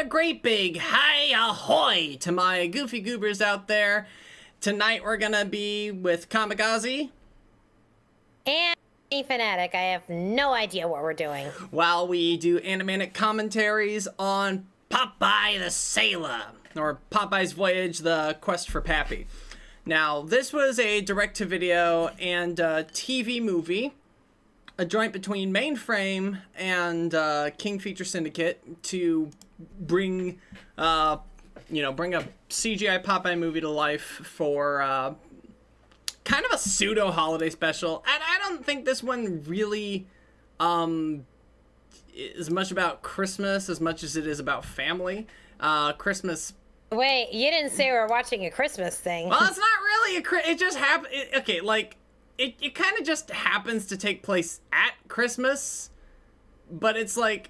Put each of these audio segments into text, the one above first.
a great big hi ahoy to my goofy goobers out there. Tonight we're gonna be with Kamikaze. And C.Auzi+D.Fanatic. I have no idea what we're doing. While we do Animanic commentaries on Popeye the Sailor, or Popeye's Voyage, the Quest for Pappy. Now, this was a direct-to-video and TV movie, a joint between Mainframe and King Feature Syndicate to bring, bring a CGI Popeye movie to life for kind of a pseudo-holiday special. And I don't think this one really is much about Christmas as much as it is about family. Christmas... Wait, you didn't say we were watching a Christmas thing. Well, it's not really it just happened. Okay, like, it kind of just happens to take place at Christmas, but it's like,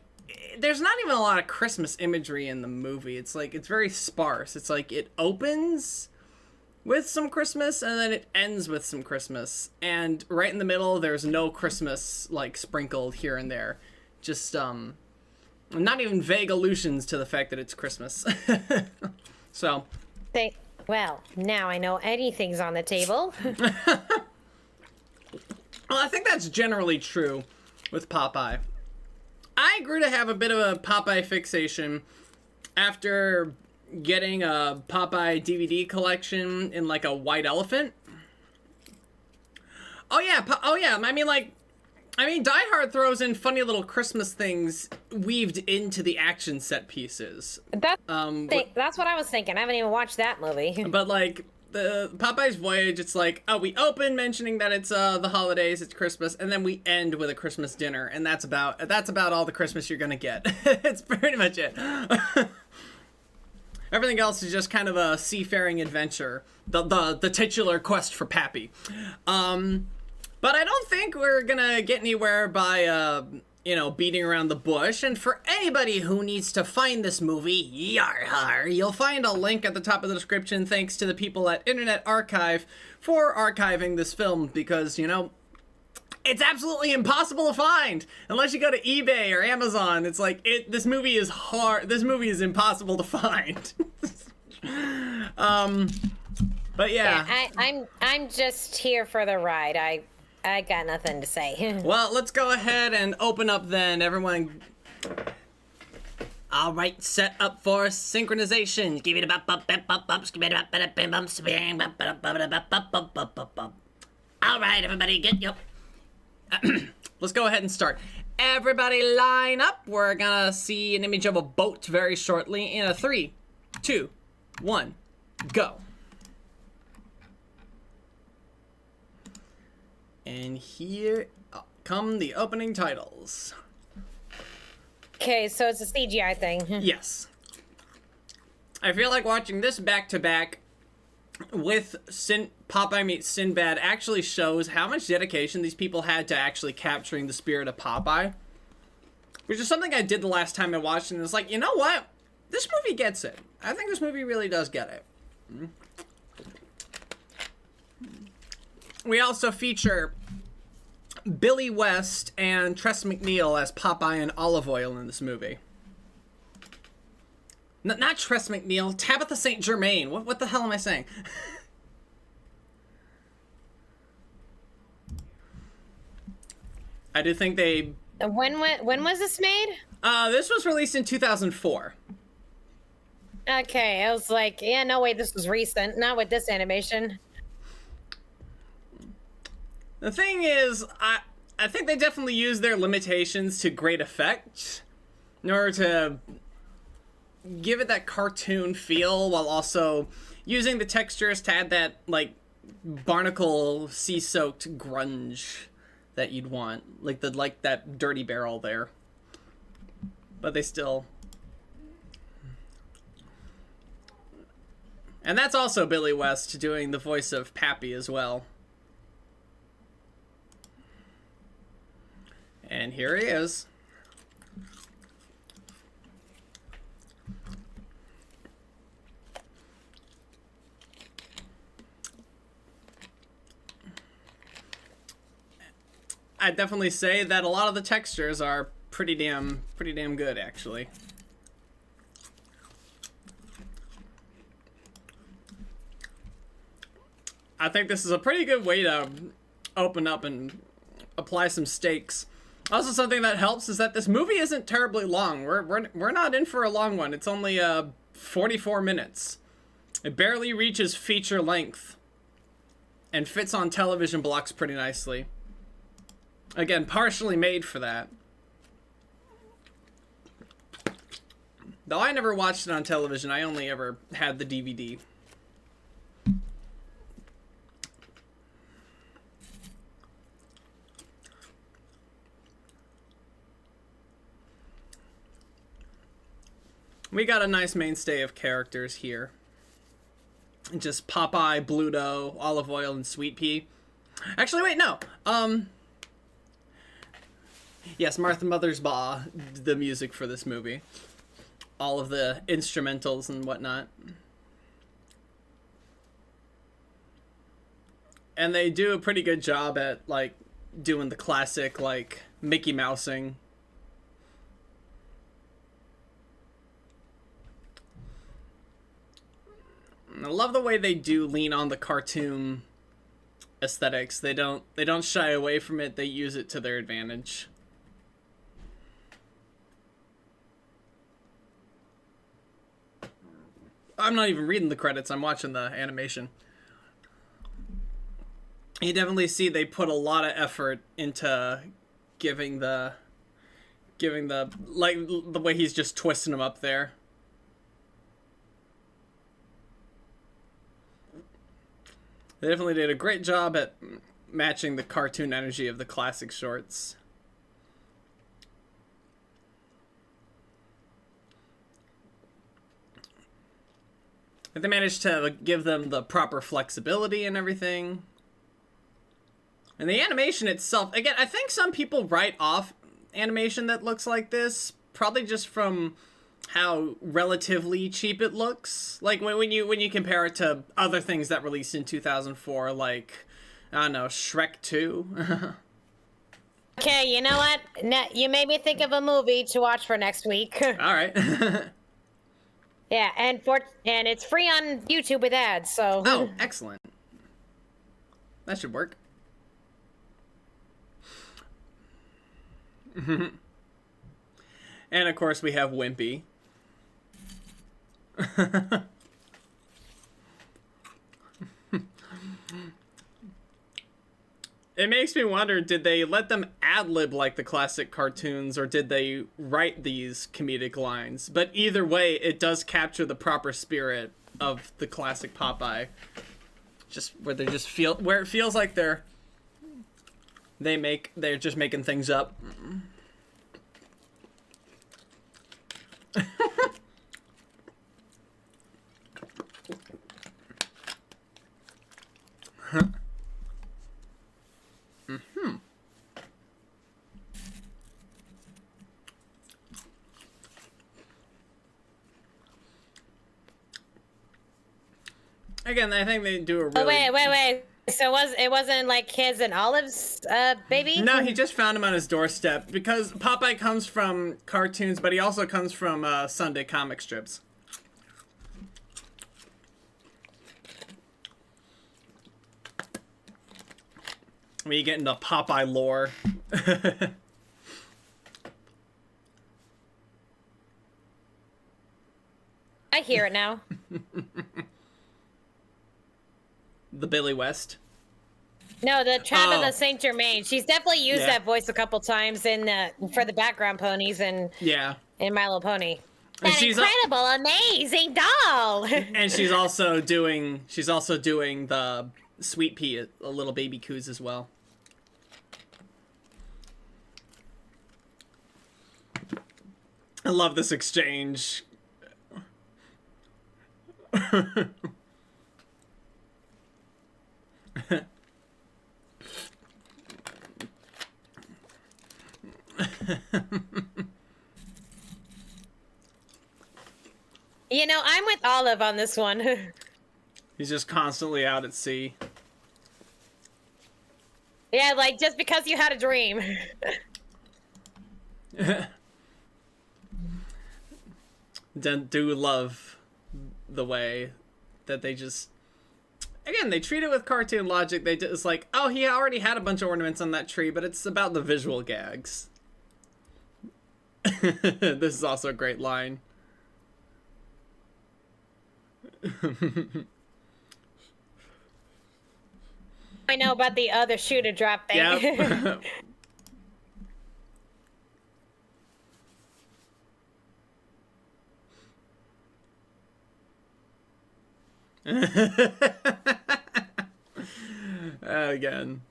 there's not even a lot of Christmas imagery in the movie. It's like, it's very sparse. It's like, it opens with some Christmas, and then it ends with some Christmas. And right in the middle, there's no Christmas, like, sprinkled here and there. Just, not even vague allusions to the fact that it's Christmas. So. Well, now I know anything's on the table. Well, I think that's generally true with Popeye. I grew to have a bit of a Popeye fixation after getting a Popeye DVD collection in, like, a white elephant. Oh, yeah. I mean, Die Hard throws in funny little Christmas things weaved into the action set pieces. That's what I was thinking. I haven't even watched that movie. But, like, the Popeye's Voyage, it's like, oh, we open mentioning that it's the holidays, it's Christmas, and then we end with a Christmas dinner, and that's about all the Christmas you're gonna get. It's pretty much it. Everything else is just kind of a seafaring adventure, the titular quest for Pappy. But I don't think we're gonna get anywhere by, beating around the bush. And for anybody who needs to find this movie, yar har, you'll find a link at the top of the description, thanks to the people at Internet Archive for archiving this film, because, it's absolutely impossible to find unless you go to eBay or Amazon. It's like, this movie is hard. This movie is impossible to find. But yeah. I'm just here for the ride. I got nothing to say. Well, let's go ahead and open up then, everyone. All right, set up for synchronization. All right, everybody, get you. Let's go ahead and start. Everybody line up. We're gonna see an image of a boat very shortly in a 3, 2, 1, go. And here come the opening titles. Okay, so it's a CGI thing. Yes. I feel like watching this back-to-back with Popeye meets Sinbad actually shows how much dedication these people had to actually capturing the spirit of Popeye. Which is something I did the last time I watched, and it's like, you know what? This movie gets it. I think this movie really does get it. We also feature Billy West and Tress MacNeille as Popeye and Olive Oyl in this movie. Not Tress MacNeille, Tabitha St. Germain. What the hell am I saying? I do think they... When was this made? This was released in 2004. Okay, I was like, yeah, no way, this was recent. Not with this animation. The thing is, I think they definitely use their limitations to great effect in order to give it that cartoon feel while also using the textures to add that, like, barnacle sea-soaked grunge that you'd want. Like that dirty barrel there. But they still... And that's also Billy West doing the voice of Pappy as well. And here he is. I'd definitely say that a lot of the textures are pretty damn good, actually. I think this is a pretty good way to open up and apply some stakes. Also, something that helps is that this movie isn't terribly long. We're not in for a long one. It's only 44 minutes. It barely reaches feature length and fits on television blocks pretty nicely. Again, partially made for that. Though I never watched it on television, I only ever had the DVD. We got a nice mainstay of characters here. Just Popeye, Bluto, Olive Oil, and Sweet Pea. Actually, wait, no. Yes, Martha Mothersbaugh did the music for this movie. All of the instrumentals and whatnot. And they do a pretty good job at, like, doing the classic, like, Mickey Mousing. I love the way they do lean on the cartoon aesthetics. They don't shy away from it. They use it to their advantage. I'm not even reading the credits. I'm watching the animation. You definitely see they put a lot of effort into giving the like the way he's just twisting him up there. They definitely did a great job at matching the cartoon energy of the classic shorts. But they managed to give them the proper flexibility and everything. And the animation itself, again, I think some people write off animation that looks like this, probably just from how relatively cheap it looks. Like when you compare it to other things that released in 2004, like, I don't know, Shrek 2. Okay, you know what? You made me think of a movie to watch for next week. All right. Yeah, and it's free on YouTube with ads, so. Oh, excellent. That should work. And of course we have Wimpy. It makes me wonder, did they let them ad-lib like the classic cartoons, or did they write these comedic lines? But either way, it does capture the proper spirit of the classic Popeye. Just where they just feel, where it feels like they're just making things up. Again, I think they do a really... Oh, wait. So it wasn't like his and Olive's baby? No, he just found him on his doorstep, because Popeye comes from cartoons, but he also comes from Sunday comic strips. When you get into Popeye lore. I hear it now. The Billy West. No, the Travis of Saint Germain. She's definitely used that voice a couple times for the background ponies and in My Little Pony. That incredible, amazing doll. And she's also doing the Sweet Pea, a little baby coos as well. I love this exchange. You know, I'm with Olive on this one. He's just constantly out at sea. Yeah, like, just because you had a dream. Do love the way that they just... again, they treat it with cartoon logic. It's like, oh, he already had a bunch of ornaments on that tree, but it's about the visual gags. This is also a great line. I know about the other shoe to drop thing. Yep. Again.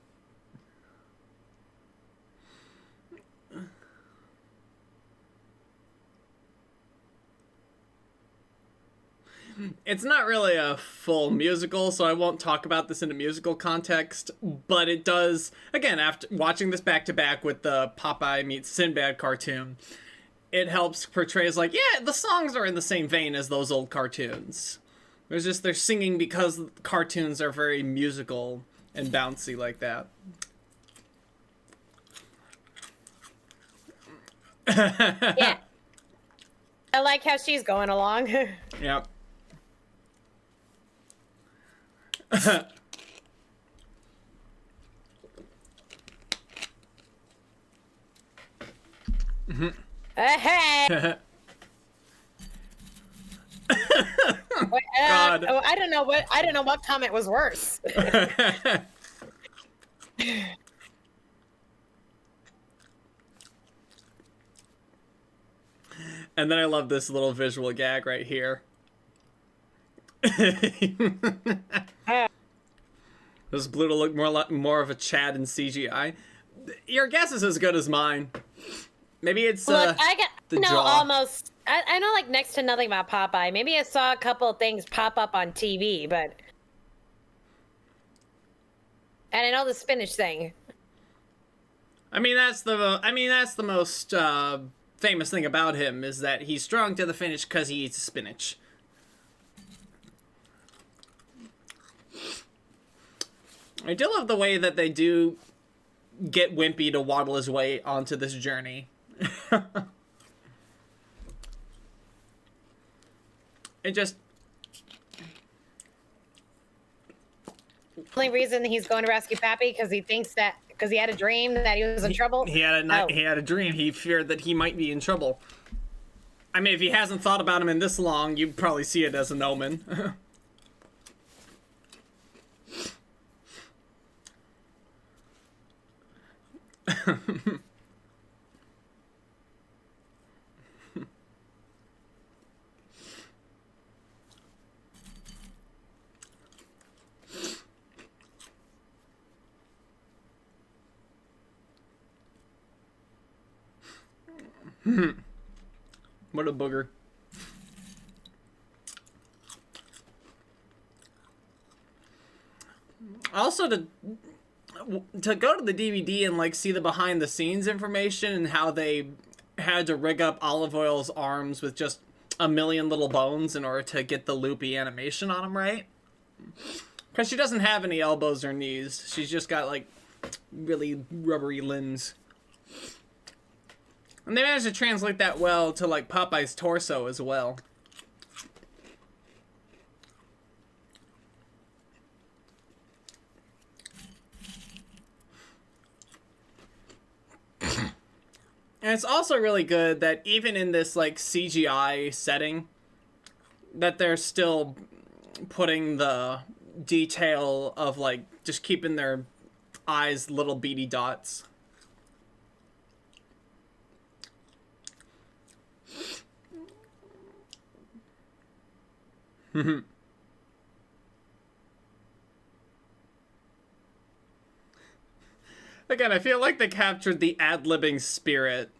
It's not really a full musical, so I won't talk about this in a musical context, but it does, again, after watching this back-to-back with the Popeye meets Sinbad cartoon, it helps portray as like, yeah, the songs are in the same vein as those old cartoons. There's just, they're singing because cartoons are very musical and bouncy like that. Yeah. I like how she's going along. Yep. Hey. Wait, God. I don't know what comment was worse. And then I love this little visual gag right here. Does Bluto look more of a Chad in CGI? Your guess is as good as mine. Maybe it's Look, the jaw. Almost. I know like next to nothing about Popeye. Maybe I saw a couple of things pop up on TV, but and I know the spinach thing. I mean that's the most famous thing about him is that he's strong to the finish because he eats spinach. I do love the way that they do get Wimpy to waddle his way onto this journey. It just... The only reason he's going to rescue Pappy because he thinks that because he had a dream that he was in trouble. He had a dream. He feared that he might be in trouble. I mean, if he hasn't thought about him in this long, you'd probably see it as an omen. What a booger. Also, to go to the DVD and like see the behind the scenes information and how they had to rig up Olive Oil's arms with just a million little bones in order to get the loopy animation on them right. Because she doesn't have any elbows or knees. She's just got like really rubbery limbs. And they managed to translate that well to like Popeye's torso as well. And it's also really good that even in this like CGI setting, that they're still putting the detail of like just keeping their eyes little beady dots. Again, I feel like they captured the ad-libbing spirit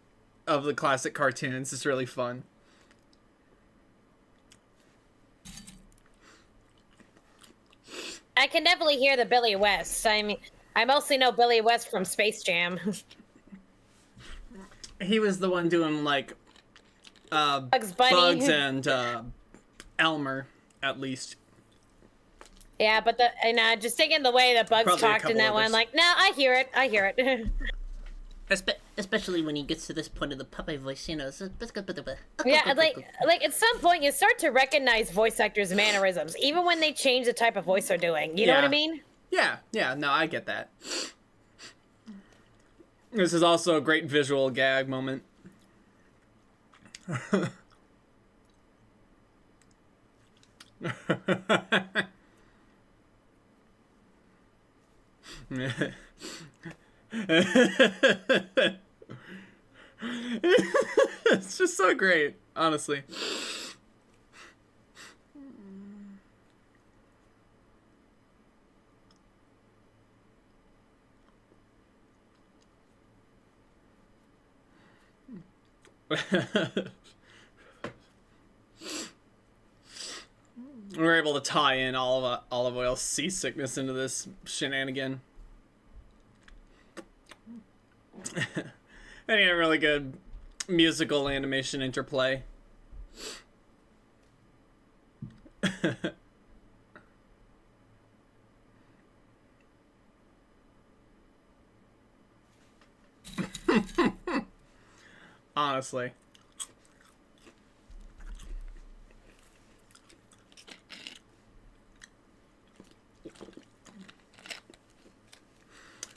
of the classic cartoons. It's really fun. I can definitely hear the Billy West. I mean, I mostly know Billy West from Space Jam. He was the one doing like Bugs Bunny. Bugs and Elmer, at least. Yeah, but just thinking the way that Bugs Probably talked in that one, like, no, I hear it. Especially when he gets to this point of the Popeye voice, you know. So let's go. Yeah, like at some point you start to recognize voice actors' mannerisms, even when they change the type of voice they're doing. You know what I mean? Yeah, no, I get that. This is also a great visual gag moment. It's just so great, honestly. We're able to tie in Olive Oil's seasickness into this shenanigan. And he had a really good musical animation interplay. Honestly.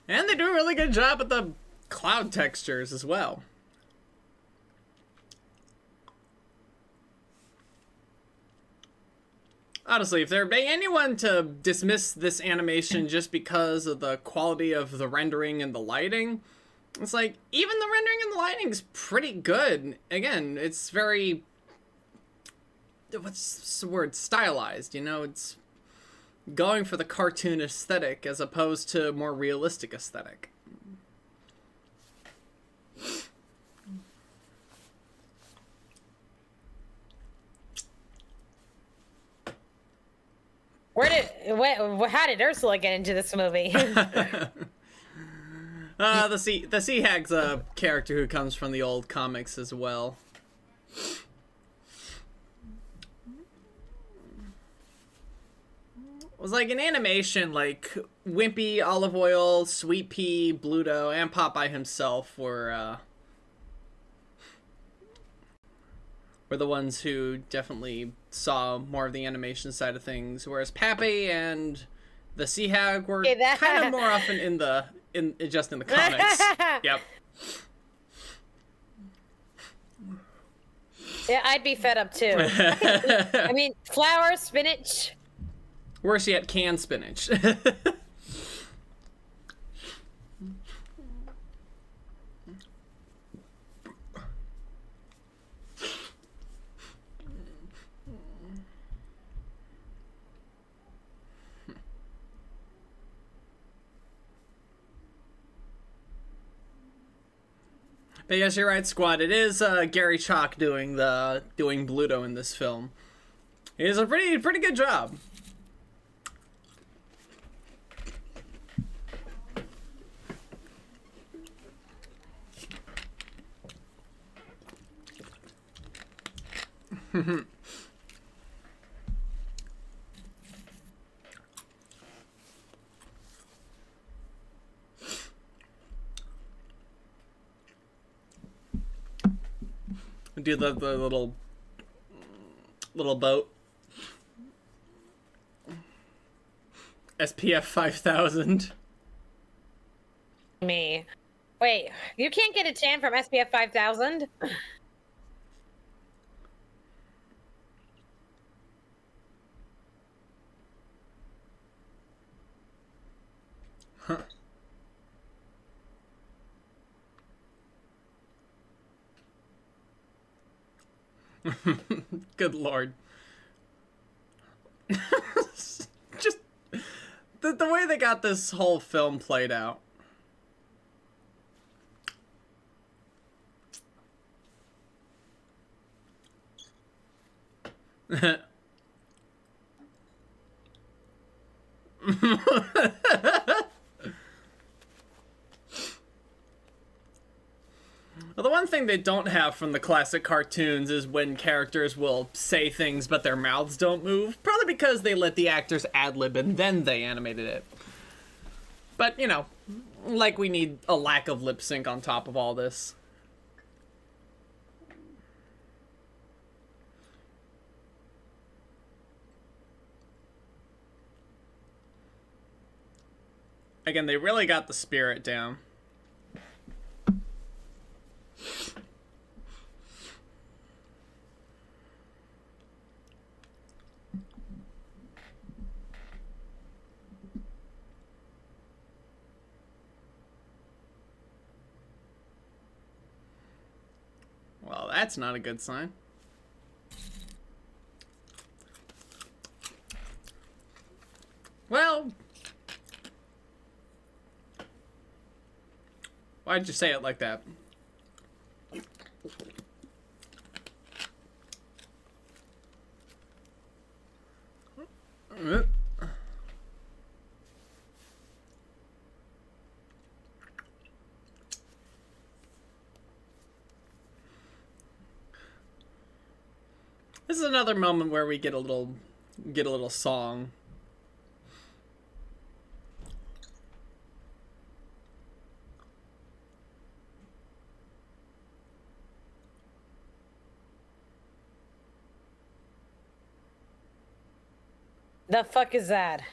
And they do a really good job at the cloud textures as well. Honestly, if there be anyone to dismiss this animation just because of the quality of the rendering and the lighting, it's like, even the rendering and the lighting is pretty good. Again, it's very, what's the word, stylized, you know? It's going for the cartoon aesthetic as opposed to more realistic aesthetic. How did Ursula get into this movie? The Sea Hag's a character who comes from the old comics as well. It was like an animation, like Wimpy, Olive Oil, Sweet Pea, Bluto, and Popeye himself were the ones who definitely saw more of the animation side of things, whereas Pappy and the Sea Hag were kind of more often in the comics. Yep. Yeah, I'd be fed up too. I mean, flowers, spinach. Worse yet, canned spinach. But yes, you're right, Squad. It is Gary Chalk doing Bluto in this film. He does a pretty good job. Do the little boat. SPF 5000. Me. Wait, you can't get a tan from SPF 5000? Huh. Good lord. Just the way they got this whole film played out. Well, the one thing they don't have from the classic cartoons is when characters will say things but their mouths don't move. Probably because they let the actors ad-lib and then they animated it. But, you know, like we need a lack of lip sync on top of all this. Again, they really got the spirit down. Well, that's not a good sign. Well, why'd you say it like that? This is another moment where we get a little song. The fuck is that?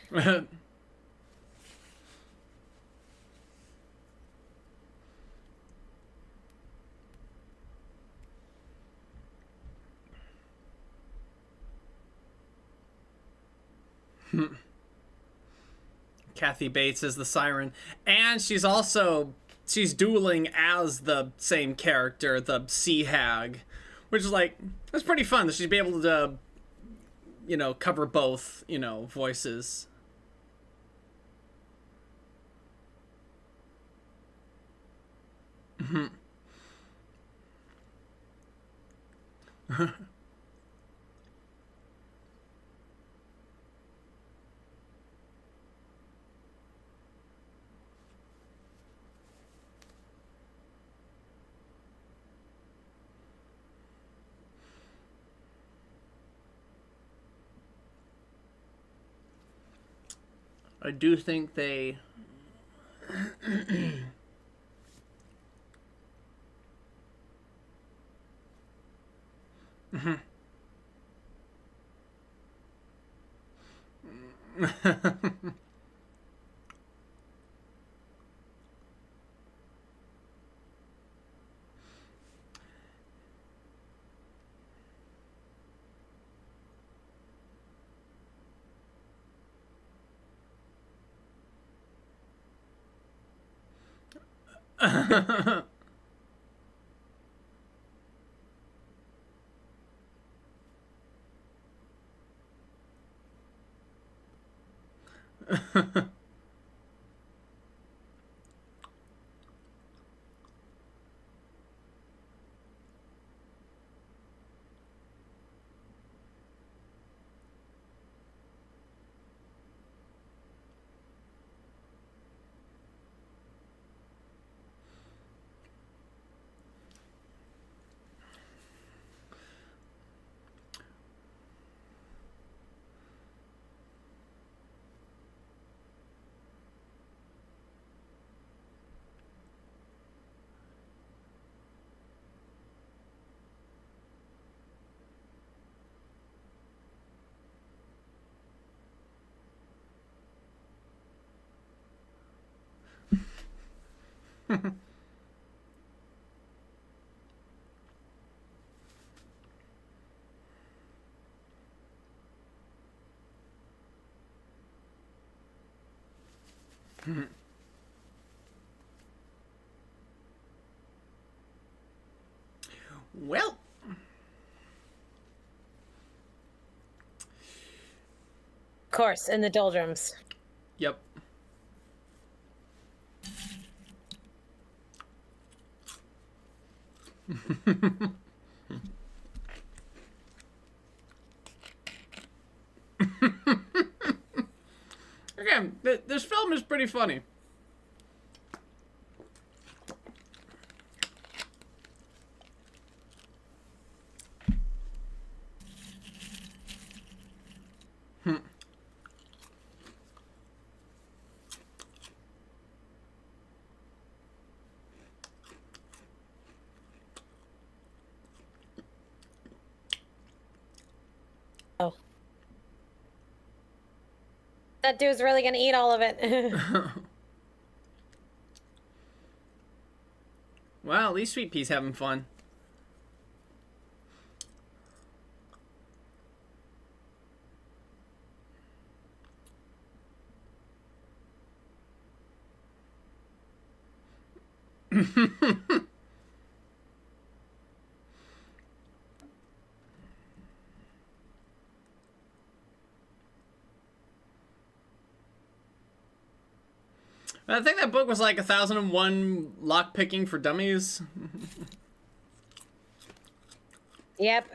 Kathy Bates is the siren, and she's dueling as the same character, the Sea Hag, which is like, that's pretty fun that she'd be able to, you know, cover both, you know, voices. I do think they... Well, of course, in the doldrums. Yep. Again, this film is pretty funny. Oh. That dude's really gonna eat all of it. Well, at least Sweet Pea's having fun. I think that book was like 1001 Lockpicking for Dummies. Yep.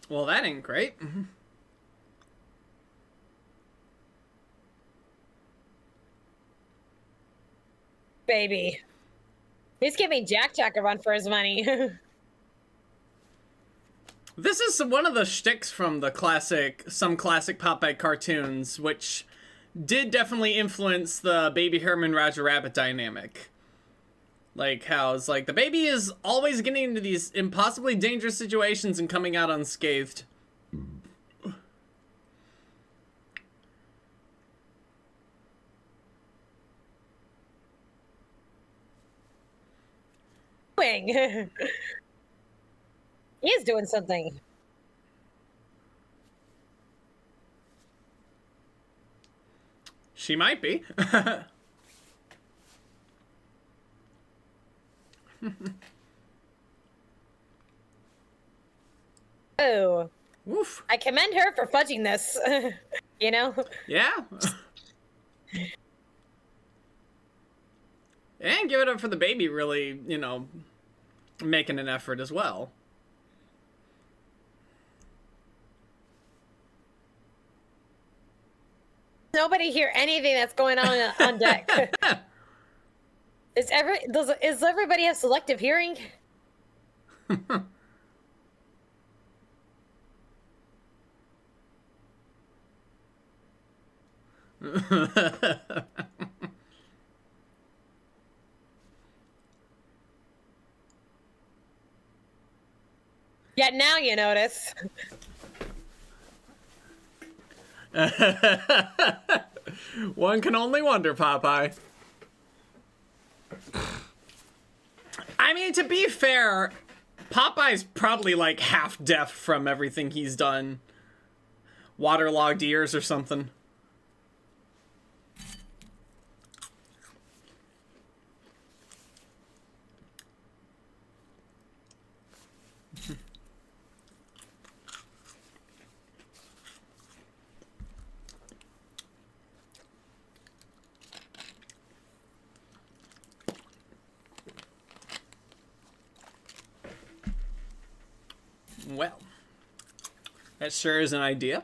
Well, that ain't great. Baby. He's giving Jack a run for his money. This is one of the shticks from the some classic Popeye cartoons, which did definitely influence the Baby Herman Roger Rabbit dynamic. Like how it's like the baby is always getting into these impossibly dangerous situations and coming out unscathed. He is doing something. She might be. Oh. Oof. I commend her for fudging this. You know? Yeah. And give it up for the baby really, you know, making an effort as well. Nobody hear anything that's going on deck. Does everybody have selective hearing? Yet now you notice. One can only wonder, Popeye. I mean, to be fair, Popeye's probably like half deaf from everything he's done. Waterlogged ears or something. Well, that sure is an idea.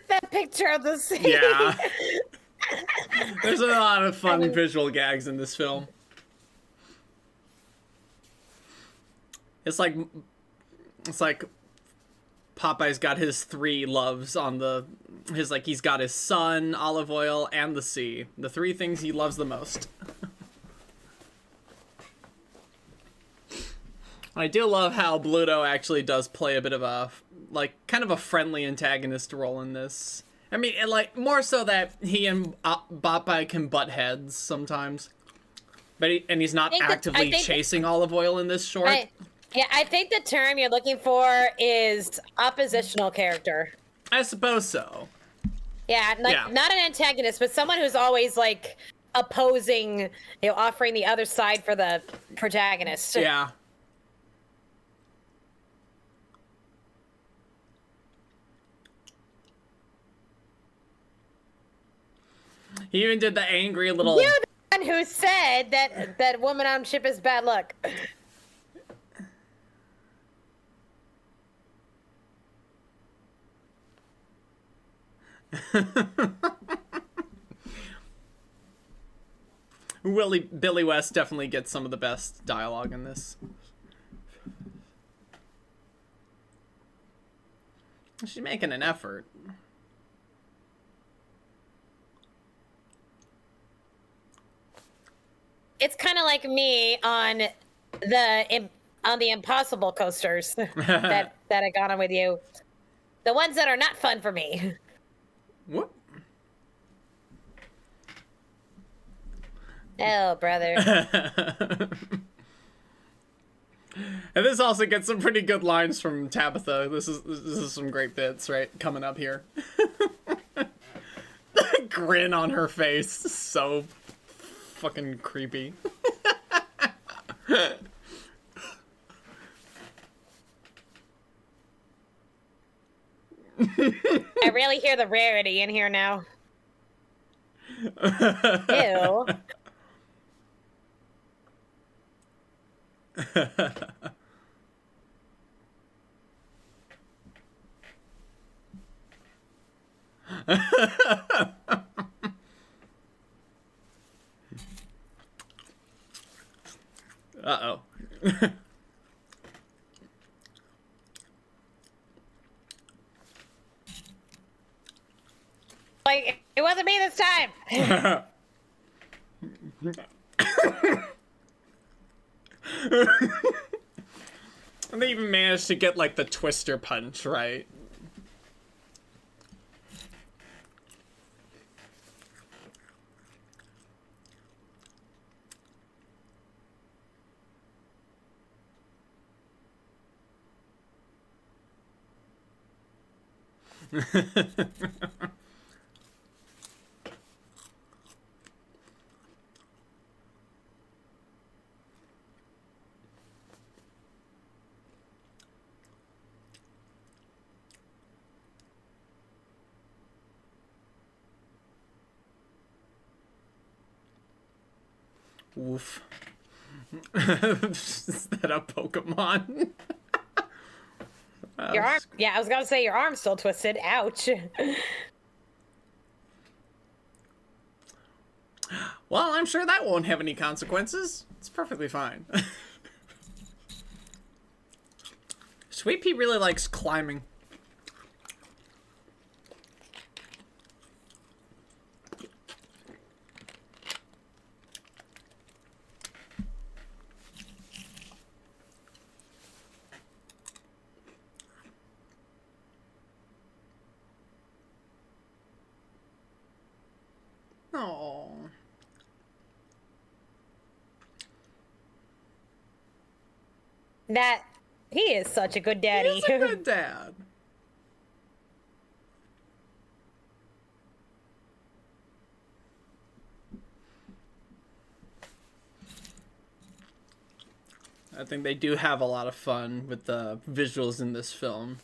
That picture of the sea. Yeah. There's a lot of fun visual gags in this film. It's like Popeye's got his three loves on he's got his sun, olive oil, and the sea. The three things he loves the most. I do love how Bluto actually does play a bit of a, like, kind of a friendly antagonist role in this. I mean, like, more so that he and Popeye can butt heads sometimes. But he's not actively chasing olive oil in this short. Yeah, I think the term you're looking for is oppositional character. I suppose so. Yeah, not an antagonist, but someone who's always, like, opposing, offering the other side for the protagonist. Yeah. He even did the angry little... You're the one who said that woman on ship is bad luck. Billy West definitely gets some of the best dialogue in this. She's making an effort. It's kind of like me on the Impossible coasters that I got on with you. The ones that are not fun for me. What? Oh, brother. And this also gets some pretty good lines from Tabitha. This is some great bits, right? Coming up here. The grin on her face. So fucking creepy. I really hear the rarity in here now. Ew. Uh-oh. Like, it wasn't me this time. And they even managed to get, like, the twister punch, right? Oof. Is that a Pokemon? Your arm. Yeah, I was gonna say your arm's still twisted. Ouch. Well, I'm sure that won't have any consequences. It's perfectly fine. Sweet Pea really likes climbing. Oh. That he is such a good daddy. He's a good dad. I think they do have a lot of fun with the visuals in this film.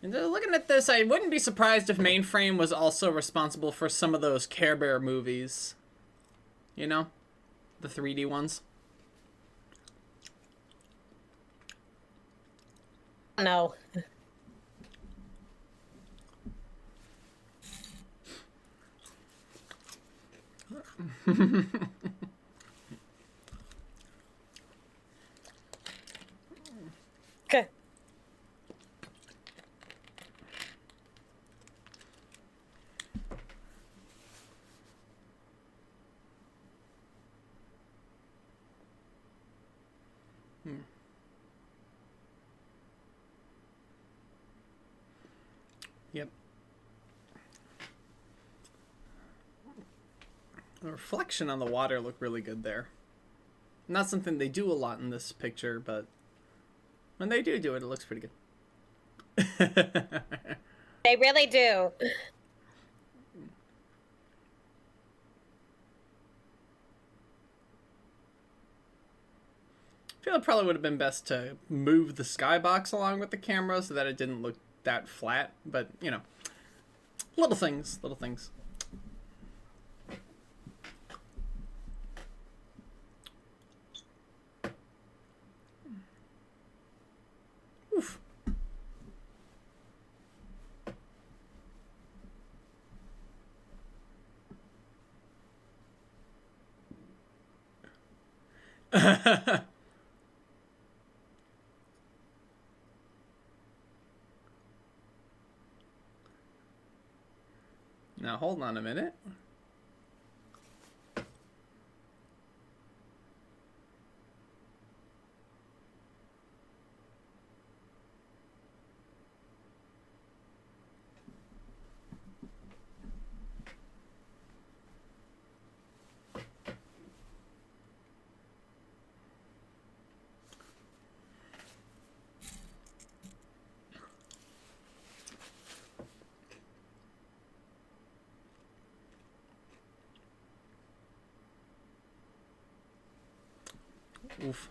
And looking at this, I wouldn't be surprised if Mainframe was also responsible for some of those Care Bear movies. You know? The 3D ones. No. Okay. Yep. The reflection on the water looked really good there. Not something they do a lot in this picture, but when they do it, it looks pretty good. They really do. I feel it probably would have been best to move the skybox along with the camera so that it didn't look that flat, but you know, little things. Oof. Now hold on a minute. Oof.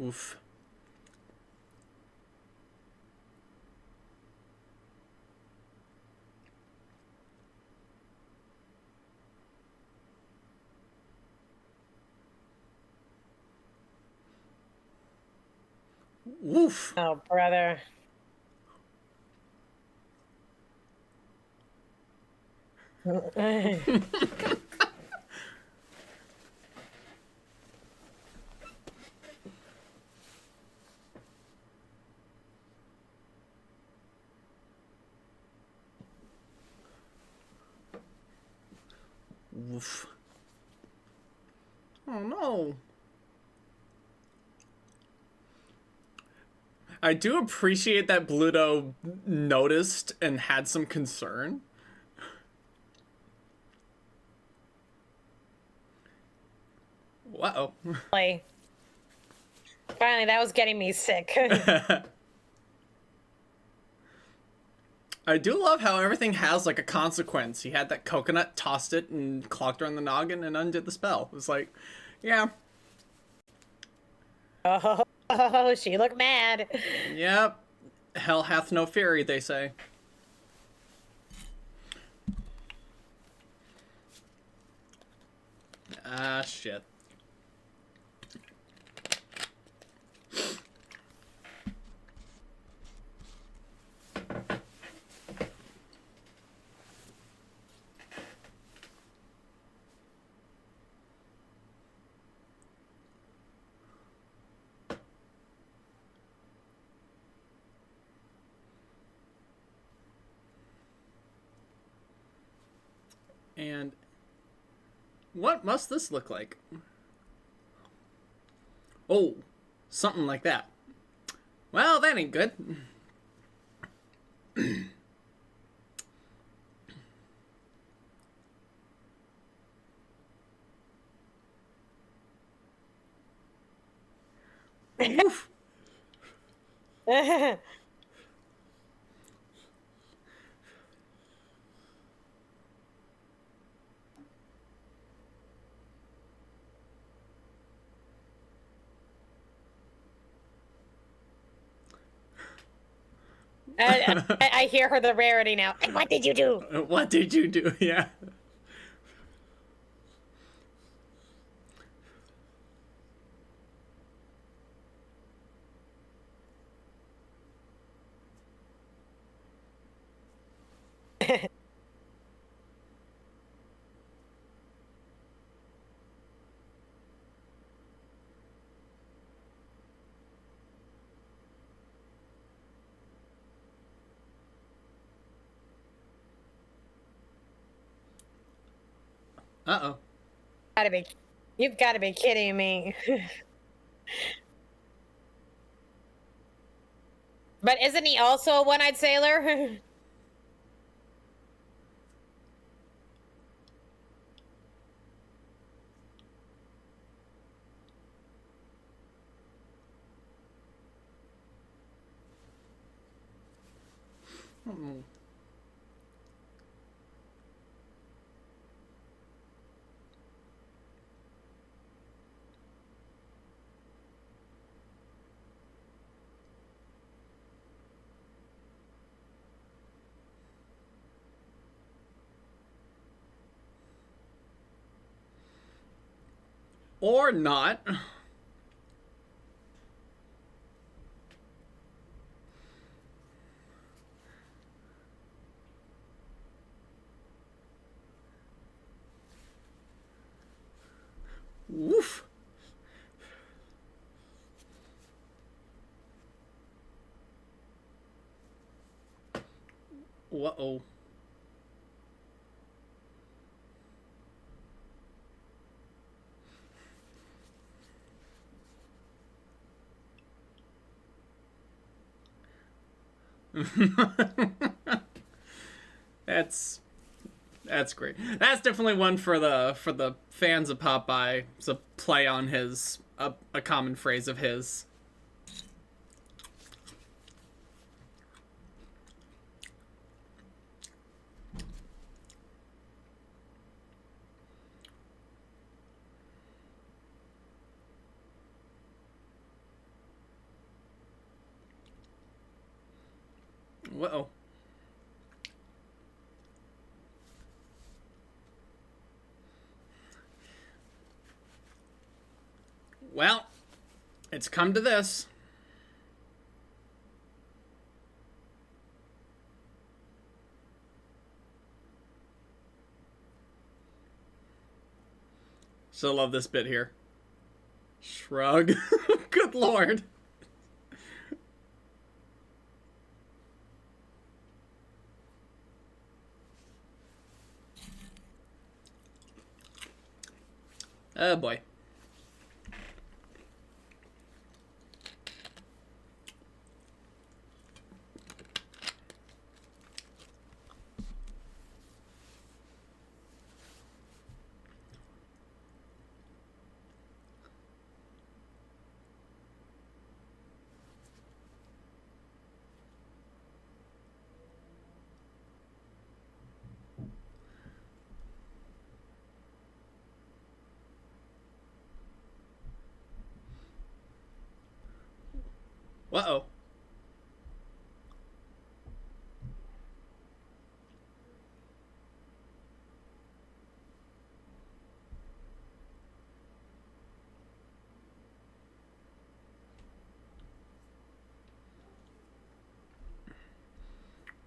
Oof. Oof. Oh, brother. Oof. Oh no. I do appreciate that Bluto noticed and had some concern. Uh-oh. Finally, that was getting me sick. I do love how everything has, like, a consequence. He had that coconut, tossed it, and clocked her on the noggin and undid the spell. It was like, yeah. Oh, she looked mad. Yep. Hell hath no fury, they say. Ah, shit. And what must this look like? Oh, something like that. Well, that ain't good. Oof. I hear her the rarity now. And what did you do? What did you do? Yeah. Uh-oh. You've got to be kidding me. But isn't he also a one-eyed sailor? Hmm. Or not. Woof. Whoa. That's great. That's definitely one for the fans of Popeye. It's a play on his a common phrase of his. Whoa. Well, it's come to this. Still love this bit here. Shrug. Good lord. Oh boy. Uh-oh.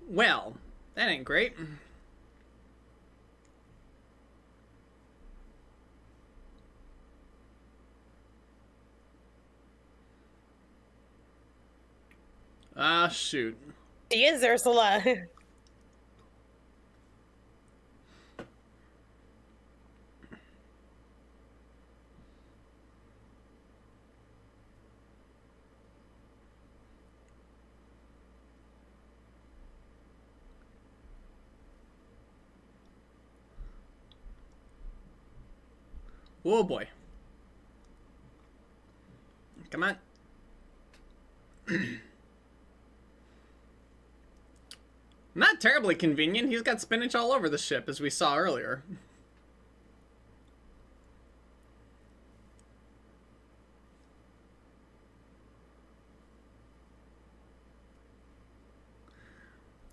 Well, that ain't great. Ah, shoot. She is Ursula. Oh boy. Come on. Not terribly convenient. He's got spinach all over the ship, as we saw earlier.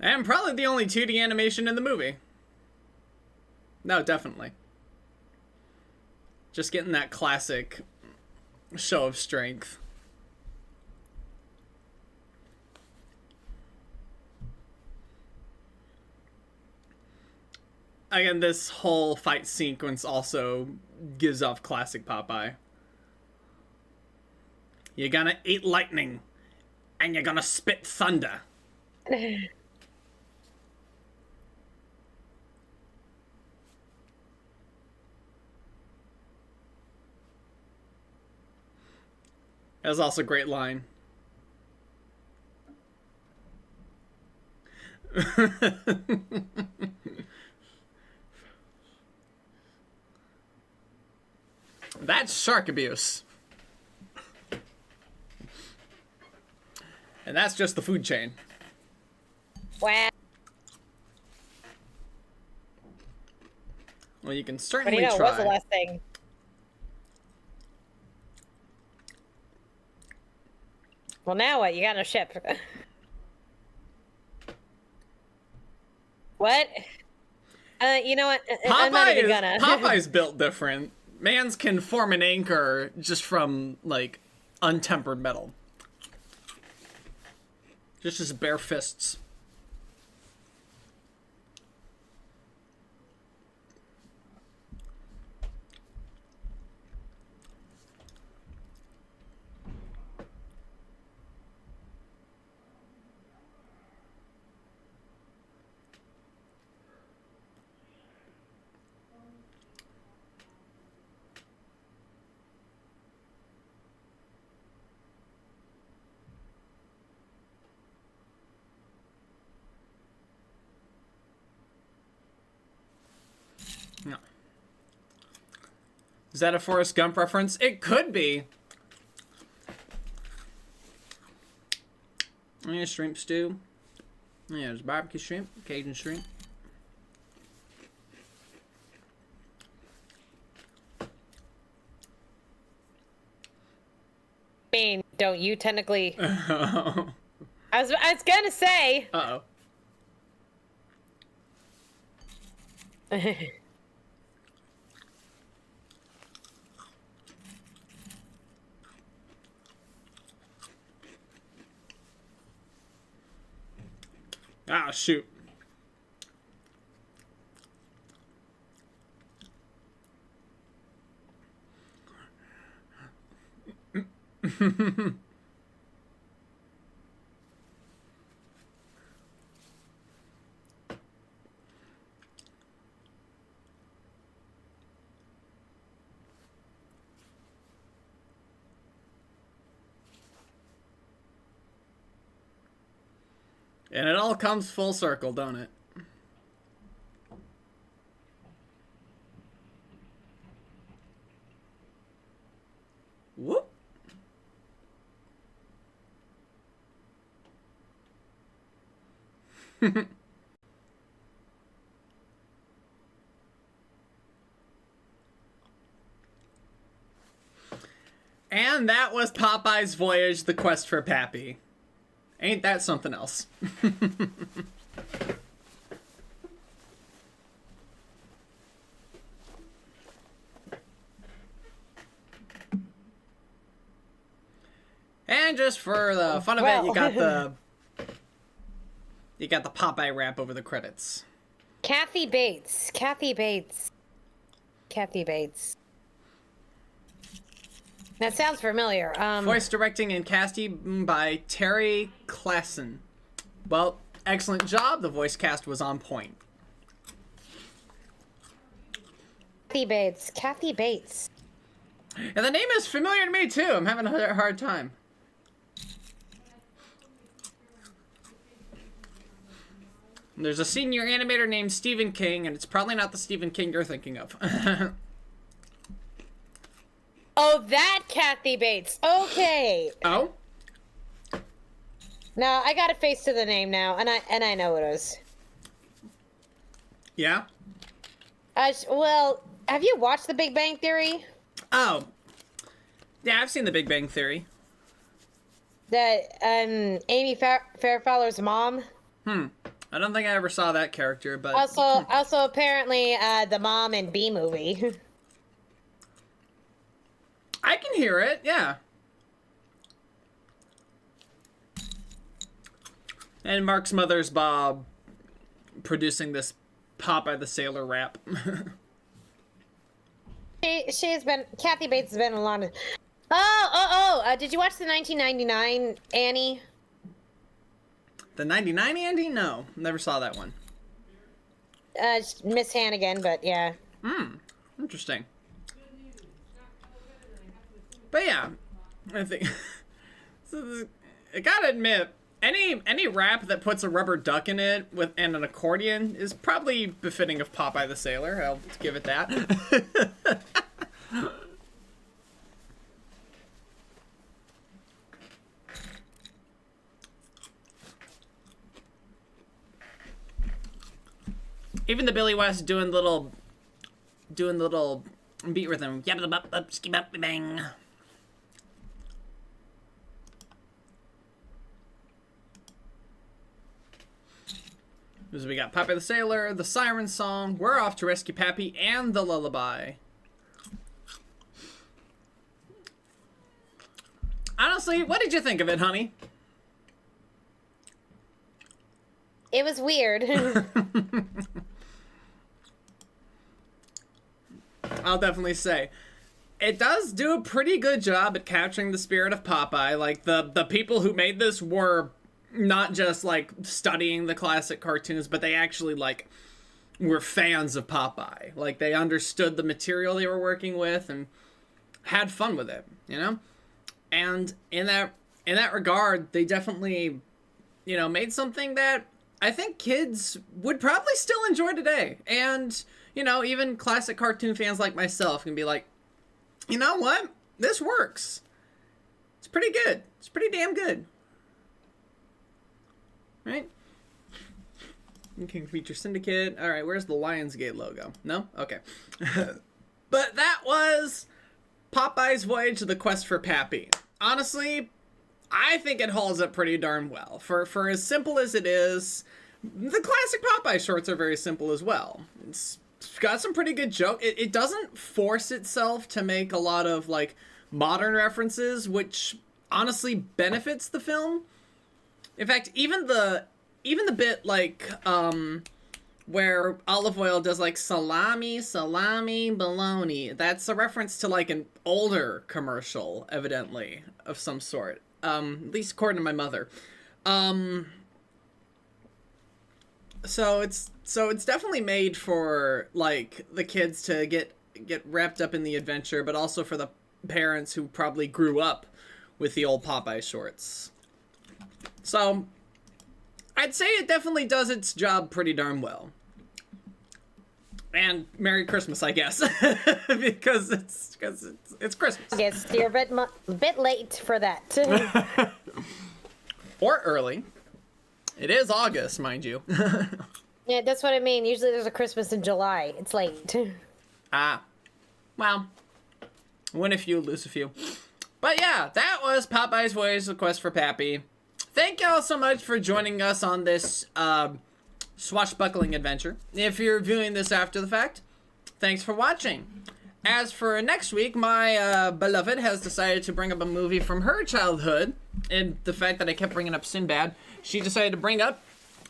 And probably the only 2D animation in the movie. No, definitely. Just getting that classic show of strength. Again, this whole fight sequence also gives off classic Popeye. You're gonna eat lightning, and you're gonna spit thunder. That was also a great line. That's shark abuse. And that's just the food chain. Wow. Well, you can certainly try. What's the last thing? Well, now what? You got no ship. What? You know what? I'm not even gonna. Popeye's built different. Man's can form an anchor just from, like, untempered metal. Just his bare fists. No. Is that a Forrest Gump reference? It could be. Yeah, shrimp stew. Yeah, there's barbecue shrimp, Cajun shrimp. I mean, don't you technically... I was gonna say... Uh-oh. Ah, shoot. And it all comes full circle, don't it? Whoop. And that was Popeye's Voyage, the quest for Pappy. Ain't that something else? And just for the fun of it, you got the Popeye rap over the credits. Kathy Bates. Kathy Bates. Kathy Bates. That sounds familiar. Voice directing and casting by Terry Klassen. Well, excellent job. The voice cast was on point. Kathy Bates. Kathy Bates. And the name is familiar to me, too. I'm having a hard time. There's a senior animator named Stephen King, and it's probably not the Stephen King you're thinking of. Oh, that Kathy Bates. Okay. Oh? No, I got a face to the name now, and I know what it is. Yeah? Well, have you watched The Big Bang Theory? Oh. Yeah, I've seen The Big Bang Theory. That, Amy Fairfowler's mom? I don't think I ever saw that character, but... Also apparently, the mom in B-Movie. I can hear it, yeah. And Mark's mother's Bob producing this Popeye the Sailor rap. She's been... Kathy Bates has been a lot of... did you watch the 1999 Annie? The 99 Andy? No, never saw that one. Miss Hannigan, but yeah. Interesting. But yeah, I think... I gotta admit, any rap that puts a rubber duck in it and an accordion is probably befitting of Popeye the Sailor. I'll give it that. Even the Billy West doing little beat rhythm. Yabba bop bop ski bop bang. So we got Popeye the Sailor, the Siren Song, We're Off to Rescue Pappy, and the Lullaby. Honestly, what did you think of it, honey? It was weird. I'll definitely say. It does do a pretty good job at capturing the spirit of Popeye. Like, the people who made this were not just, like, studying the classic cartoons, but they actually, like, were fans of Popeye. Like, they understood the material they were working with and had fun with it, you know? And in that regard, they definitely, you know, made something that I think kids would probably still enjoy today. And, you know, even classic cartoon fans like myself can be like, you know what? This works. It's pretty good. It's pretty damn good. Right? King Feature Syndicate. All right, where's the Lionsgate logo? No? Okay. But that was Popeye's Voyage: The Quest for Pappy. Honestly, I think it holds up pretty darn well. For as simple as it is, the classic Popeye shorts are very simple as well. It's got some pretty good joke. It doesn't force itself to make a lot of, like, modern references, which honestly benefits the film. In fact, even the bit, like, where Olive Oyl does, like, salami, bologna, that's a reference to, like, an older commercial, evidently, of some sort. At least according to my mother. So it's definitely made for, like, the kids to get wrapped up in the adventure, but also for the parents who probably grew up with the old Popeye shorts. So I'd say it definitely does its job pretty darn well. And Merry Christmas, I guess, because it's Christmas. Yes, you're a bit late for that. Or early. It is August, mind you. Yeah, that's what I mean. Usually there's a Christmas in July. It's late. Ah. Well, win a few, lose a few. But yeah, that was Popeye's Voyage: The Quest for Pappy. Thank y'all so much for joining us on this swashbuckling adventure. If you're viewing this after the fact, thanks for watching. As for next week, my beloved has decided to bring up a movie from her childhood, and the fact that I kept bringing up Sinbad, she decided to bring up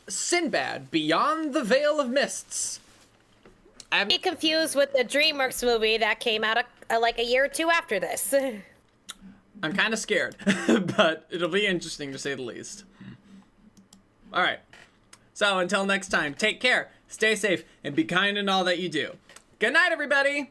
Sinbad, Beyond the Veil of Mists. I'm confused with the DreamWorks movie that came out like a year or two after this. I'm kind of scared, but it'll be interesting to say the least. All right. So until next time, take care, stay safe, and be kind in all that you do. Good night, everybody!